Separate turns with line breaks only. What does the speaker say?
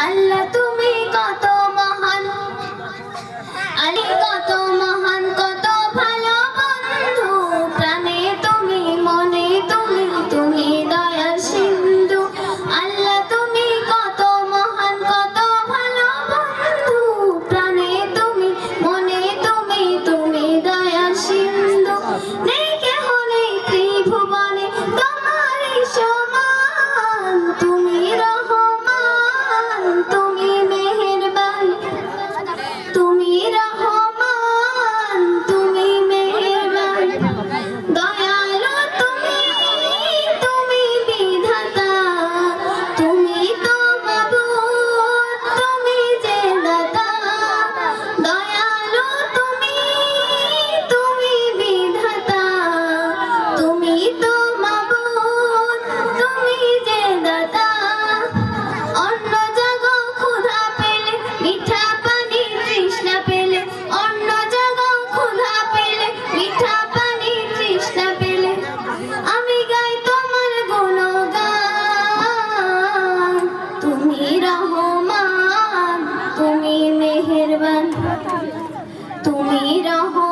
আল্লাহ তুমি কত মহান, আলী কত মহান, কত ভালো বন্ধু, প্রাণে তুমি, মনে তুমি, তুমি দয়ার সিন্ধু। আল্লাহ তুমি কত মহান, কত ভালো বন্ধু, প্রাণে তুমি, মনে তুমি, তুমি দয়ার সিন্ধু। নেই কেহ নেই ত্রিভুবনে তোমারই সমান, তুমি রহমান, তুমি মেহেরবান, তুমি রহমান, তুমি মেহেরবান, দয়ালু তুমি, তুমি বিধাতা, তুমি তো মাবুদ, তুমি যে দাতা। দয়ালু তুমি, তুমি বিধাতা, তুমি তো মাবুদ, তুমি যে দাতা। অন্ন জাগো ক্ষুধা পেলে, মিঠা পানি তৃষ্ণা পেলে, অন্ন জাগো ক্ষুধা পেলে, মিঠা পানি তৃষ্ণা পেলে, আমি গাই তোমার গুণগান। তুমি রহমান, তুমি মেহেরবান, তুমি রহমান।